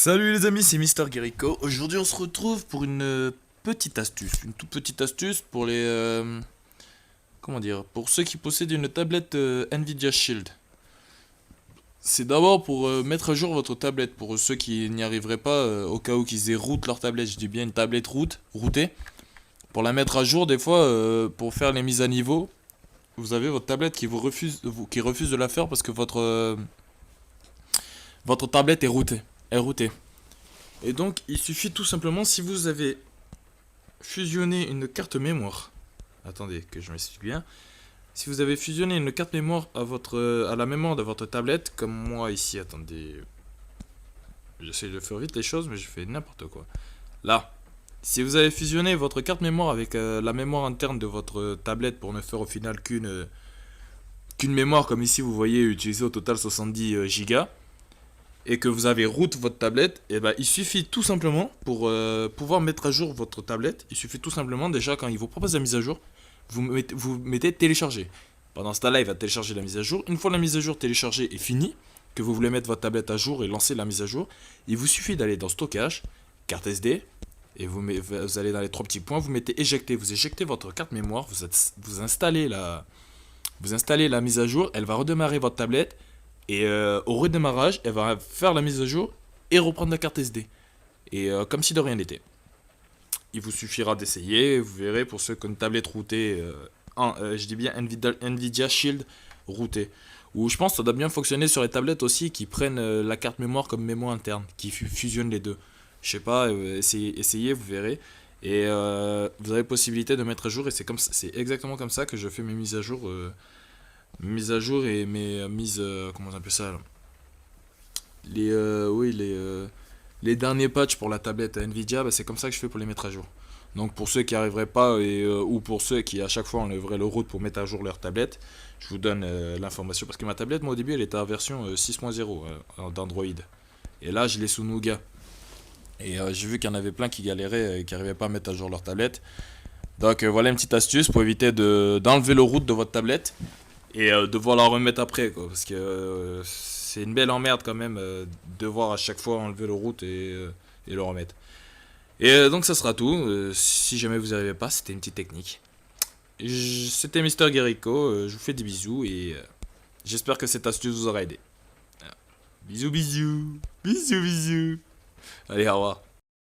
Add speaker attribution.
Speaker 1: Salut les amis, c'est Mister Guérico. Aujourd'hui, on se retrouve pour une petite astuce, une toute petite astuce pour les comment dire, pour ceux qui possèdent une tablette Nvidia Shield. C'est d'abord pour mettre à jour votre tablette pour ceux qui n'y arriveraient pas au cas où qu'ils aient root leur tablette. Je dis bien une tablette rootée. Pour la mettre à jour, des fois, pour faire les mises à niveau, vous avez votre tablette qui refuse de la faire parce que votre tablette est rootée. Et donc, il suffit tout simplement, si vous avez fusionné une carte mémoire. Attendez, que je m'explique bien. Si vous avez fusionné une carte mémoire à la mémoire de votre tablette, comme moi ici, attendez. J'essaie de faire vite les choses, mais je fais n'importe quoi. Là. Si vous avez fusionné votre carte mémoire avec la mémoire interne de votre tablette pour ne faire au final qu'une mémoire, comme ici vous voyez, utiliser au total 70 Go, et que vous avez root votre tablette, et ben il suffit tout simplement pour pouvoir mettre à jour votre tablette. Il suffit tout simplement déjà quand il vous propose la mise à jour, vous mettez télécharger. Pendant ce temps-là, il va télécharger la mise à jour. Une fois la mise à jour téléchargée et finie, que vous voulez mettre votre tablette à jour et lancer la mise à jour, il vous suffit d'aller dans stockage, carte SD, et vous allez dans les trois petits points, vous mettez éjecter, vous éjectez votre carte mémoire, vous installez la mise à jour, elle va redémarrer votre tablette. Et au redémarrage, elle va faire la mise à jour et reprendre la carte SD. Et comme si de rien n'était. Il vous suffira d'essayer, vous verrez pour ceux qui ont une tablette routée, je dis bien Nvidia Shield routée. Ou je pense que ça doit bien fonctionner sur les tablettes aussi qui prennent la carte mémoire comme mémoire interne, qui fusionnent les deux. Je sais pas, essayez, vous verrez. Et vous avez possibilité de mettre à jour et c'est exactement comme ça que je fais mes mises à jour. Mise à jour et mes mises comment on appelle ça là les derniers patchs pour la tablette Nvidia, bah, c'est comme ça que je fais pour les mettre à jour. Donc pour ceux qui arriveraient pas ou pour ceux qui à chaque fois enlèveraient le root pour mettre à jour leur tablette, je vous donne l'information parce que ma tablette moi au début elle était en version 6.0 d'Android et là je l'ai sous Nougat et j'ai vu qu'il y en avait plein qui galéraient et qui n'arrivaient pas à mettre à jour leur tablette. Donc voilà une petite astuce pour éviter d'enlever le root de votre tablette et devoir la remettre après quoi, parce que c'est une belle emmerde quand même devoir à chaque fois enlever le root et le remettre. Et donc ça sera tout. Si jamais vous n'y arrivez pas, c'était une petite technique. C'était Mister Guérico, je vous fais des bisous et j'espère que cette astuce vous aura aidé. Bisous bisous. Bisous bisous. Allez, au revoir.